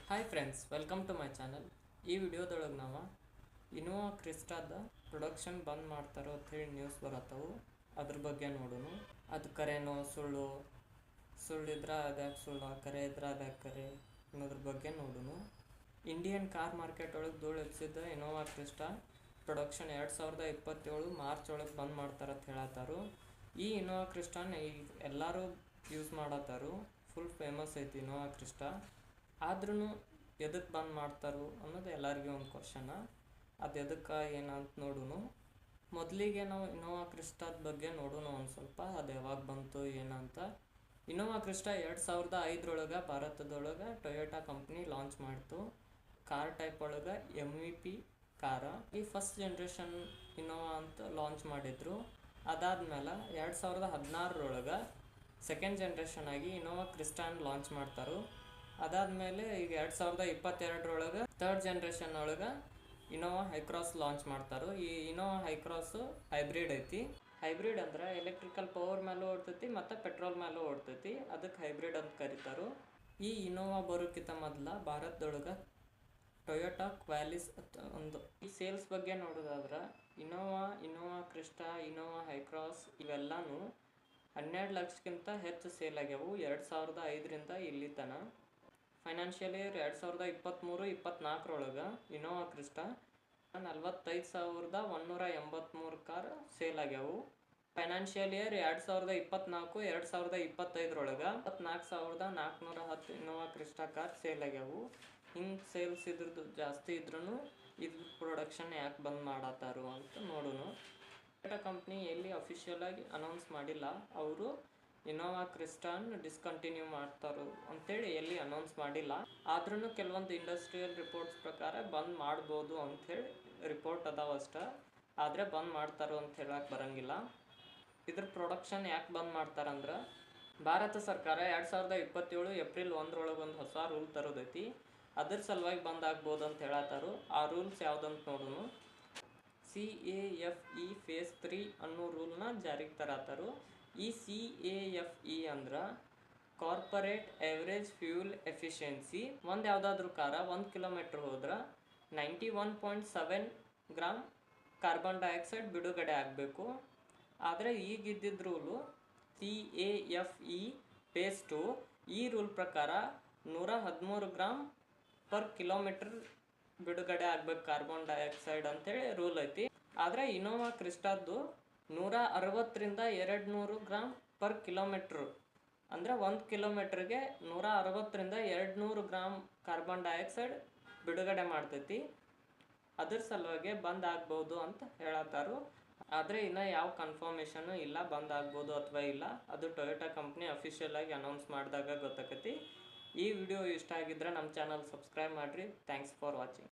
Hi friends, welcome to my channel. ಈ ವಿಡಿಯೋದೊಳಗೆ ನಾವು ಇನೋವಾ ಕ್ರಿಸ್ಟಾದ ಪ್ರೊಡಕ್ಷನ್ ಬಂದ್ ಮಾಡ್ತಾರೋ ಅಂಥೇಳಿ ನ್ಯೂಸ್ ಬರತ್ತವು. ಅದ್ರ ಬಗ್ಗೆ ನೋಡೋಣ. ಅದು ಕರೆನೋ ಸುಳ್ಳಿದ್ರೆ ಅದ್ಯಾಕೆ ಸುಳ್ಳು, ಕರೆ ಇದ್ರೆ ಅದ್ಯಾಕೆ ಕರೆ ಅನ್ನೋದ್ರ ಬಗ್ಗೆ ನೋಡೋಣ. ಇಂಡಿಯನ್ ಕಾರ್ ಮಾರ್ಕೆಟ್ ಒಳಗೆ ಧೂಳು ಎಬ್ಸಿದ್ದ ಇನೋವಾ ಕ್ರಿಸ್ಟಾ ಪ್ರೊಡಕ್ಷನ್ 2027 ಮಾರ್ಚ್ ಒಳಗೆ ಬಂದ್ ಮಾಡ್ತಾರಂತ ಹೇಳತ್ತಾರು. ಈ ಇನೋವಾ ಕ್ರಿಸ್ಟಾನ ಈಗ ಎಲ್ಲರೂ ಯೂಸ್ ಮಾಡತ್ತಾರು. ಫುಲ್ ಫೇಮಸ್ ಐತಿ ಇನೋವಾ ಕ್ರಿಸ್ಟಾ. ಆದ್ರೂ ಎದಕ್ಕೆ ಬಂದ್ ಮಾಡ್ತಾರೋ ಅನ್ನೋದು ಎಲ್ಲರಿಗೂ ಒಂದು ಕ್ವಶನ. ಅದು ಎದಕ್ಕೆ ಏನಂತ ನೋಡೋಣ. ಮೊದಲಿಗೆ ನಾವು ಇನೋವಾ ಕ್ರಿಸ್ಟಾದ ಬಗ್ಗೆ ನೋಡೋಣ ಒಂದು ಸ್ವಲ್ಪ. ಅದು ಯಾವಾಗ ಬಂತು ಏನಂತ. ಇನೋವಾ ಕ್ರಿಸ್ಟಾ 2005 ಭಾರತದೊಳಗೆ ಟೊಯೋಟಾ ಕಂಪ್ನಿ ಲಾಂಚ್ ಮಾಡ್ತು. ಕಾರ್ ಟೈಪ್ ಒಳಗೆ MVP ಕಾರ. ಈ ಫಸ್ಟ್ ಜನ್ರೇಷನ್ ಇನೋವಾ ಅಂತ ಲಾಂಚ್ ಮಾಡಿದ್ರು. ಅದಾದ್ಮೇಲೆ 2016 ಸೆಕೆಂಡ್ ಜನ್ರೇಷನ್ ಆಗಿ ಇನೋವಾ ಕ್ರಿಸ್ಟಾನ್ ಲಾಂಚ್ ಮಾಡ್ತಾರು. ಅದಾದಮೇಲೆ ಈಗ 2022 ಥರ್ಡ್ ಜನ್ರೇಷನ್ ಒಳಗೆ ಇನೋವಾ ಹೈಕ್ರಾಸ್ ಲಾಂಚ್ ಮಾಡ್ತಾರೆ. ಈ ಇನೋವಾ ಹೈಕ್ರಾಸು ಹೈಬ್ರಿಡ್ ಐತಿ. ಹೈಬ್ರಿಡ್ ಅಂದ್ರೆ ಎಲೆಕ್ಟ್ರಿಕಲ್ ಪವರ್ ಮೇಲೂ ಓಡ್ತೈತಿ ಮತ್ತು ಪೆಟ್ರೋಲ್ ಮೇಲೂ ಓಡ್ತೈತಿ. ಅದಕ್ಕೆ ಹೈಬ್ರಿಡ್ ಅಂತ ಕರೀತಾರೆ. ಈ ಇನೋವಾ ಬರೋಕ್ಕಿಂತ ಮೊದಲ ಭಾರತದೊಳಗೆ ಟೊಯೋಟಾ ಕ್ವಾಲಿಸ್ ಒಂದು. ಈ ಸೇಲ್ಸ್ ಬಗ್ಗೆ ನೋಡೋದಾದ್ರೆ ಇನೋವಾ ಕ್ರಿಸ್ಟಾ, ಇನೋವಾ ಹೈಕ್ರಾಸ್ ಇವೆಲ್ಲನೂ 12 ಲಕ್ಷಕ್ಕಿಂತ ಹೆಚ್ಚು ಸೇಲ್ ಆಗ್ಯಾವು 2005ರಿಂದ ಇಲ್ಲಿ ತನಕ. Financial year 2023-24 Innova Crysta 45,183 car sale ಆಗ್ಯಾವು. Financial year 2024-2025 54,410 Innova Crysta car sale ಆಗ್ಯಾವು. ಹಿಂಗೆ ಸೇಲ್ಸ್ ಇದ್ರದ್ದು ಜಾಸ್ತಿ ಇದ್ರೂ ಇದ್ರ ಪ್ರೊಡಕ್ಷನ್ ಯಾಕೆ ಬಂದ್ ಮಾಡತ್ತಾರು ಅಂತ ನೋಡೋಣ. ಟೊಯೋಟಾ ಕಂಪ್ನಿ ಎಲ್ಲಿ ಅಫಿಷಿಯಲ್ ಆಗಿ ಅನೌನ್ಸ್ ಮಾಡಿಲ್ಲ. ಅವರು ಇನೋವಾ ಕ್ರಿಸ್ಟಾನ್ ಡಿಸ್ಕಂಟಿನ್ಯೂ ಮಾಡ್ತಾರೋ ಅಂತೇಳಿ ಎಲ್ಲಿ ಅನೌನ್ಸ್ ಮಾಡಿಲ್ಲ. ಆದ್ರೂ ಕೆಲವೊಂದು ಇಂಡಸ್ಟ್ರಿಯಲ್ ರಿಪೋರ್ಟ್ಸ್ ಪ್ರಕಾರ ಬಂದ್ ಮಾಡ್ಬೋದು ಅಂಥೇಳಿ ರಿಪೋರ್ಟ್ ಅದಾವ ಅಷ್ಟ. ಆದರೆ ಬಂದ್ ಮಾಡ್ತಾರೋ ಅಂತ ಹೇಳಕ್ಕೆ ಬರಂಗಿಲ್ಲ. ಇದ್ರ ಪ್ರೊಡಕ್ಷನ್ ಯಾಕೆ ಬಂದ್ ಮಾಡ್ತಾರಂದ್ರೆ ಭಾರತ ಸರ್ಕಾರ 2027 ಏಪ್ರಿಲ್ 1 ಒಂದು ಹೊಸ ರೂಲ್ ತರೋದೈತಿ. ಅದ್ರ ಸಲುವಾಗಿ ಬಂದ್ ಆಗ್ಬೋದು ಅಂತ ಹೇಳತ್ತಾರು. ಆ ರೂಲ್ಸ್ ಯಾವುದಂತ ನೋಡೋಣ. CAFE ಫೇಸ್ 3 ಅನ್ನೋ ರೂಲ್ನ ಜಾರಿಗೆ ತರತ್ತಾರು. ಈ CAFE ಅಂದ್ರೆ ಕಾರ್ಪೊರೇಟ್ ಎವರೇಜ್ ಫ್ಯೂಲ್ ಎಫಿಷಿಯನ್ಸಿ. ಒಂದು ಯಾವುದಾದ್ರೂ ಕಾರ 1 ಕಿಲೋಮೀಟರ್ ಹೋದ್ರೆ 91.7 ಗ್ರಾಮ್ ಕಾರ್ಬನ್ ಡೈಆಕ್ಸೈಡ್ ಬಿಡುಗಡೆ ಆಗಬೇಕು. ಆದರೆ ಈಗಿದ್ದಿದ್ದ ರೂಲು CAFE ಫೇಸ್ 2. ಈ ರೂಲ್ ಪ್ರಕಾರ 113 ಗ್ರಾಮ್ ಪರ್ ಕಿಲೋಮೀಟರ್ ಬಿಡುಗಡೆ ಆಗ್ಬೇಕು ಕಾರ್ಬನ್ ಡೈಆಕ್ಸೈಡ್ ಅಂತೇಳಿ ರೂಲ್ ಐತಿ. ಆದರೆ ಇನೋವಾ ಕ್ರಿಸ್ಟಾದ್ದು 160ರಿಂದ 200 ಗ್ರಾಮ್ ಪರ್ ಕಿಲೋಮೀಟ್ರ್. ಅಂದರೆ 1 ಕಿಲೋಮೀಟ್ರಿಗೆ 160ರಿಂದ 200 ಗ್ರಾಮ್ ಕಾರ್ಬನ್ ಡೈಆಕ್ಸೈಡ್ ಬಿಡುಗಡೆ ಮಾಡ್ತೈತಿ. ಅದ್ರ ಸಲುವಾಗಿ ಬಂದ್ ಆಗ್ಬೋದು ಅಂತ ಹೇಳತ್ತಾರು. ಆದರೆ ಇನ್ನೂ ಯಾವ ಕನ್ಫರ್ಮೇಷನು ಇಲ್ಲ ಬಂದ್ ಆಗ್ಬೋದು ಅಥವಾ ಇಲ್ಲ. ಅದು ಟೊಯೋಟಾ ಕಂಪ್ನಿ ಅಫಿಷಿಯಲ್ ಆಗಿ ಅನೌನ್ಸ್ ಮಾಡಿದಾಗ ಗೊತ್ತಾಕತಿ. ಈ ವಿಡಿಯೋ ಇಷ್ಟ ಆಗಿದ್ರೆ ನಮ್ಮ ಚಾನಲ್ ಸಬ್ಸ್ಕ್ರೈಬ್ ಮಾಡಿರಿ. Thanks for watching.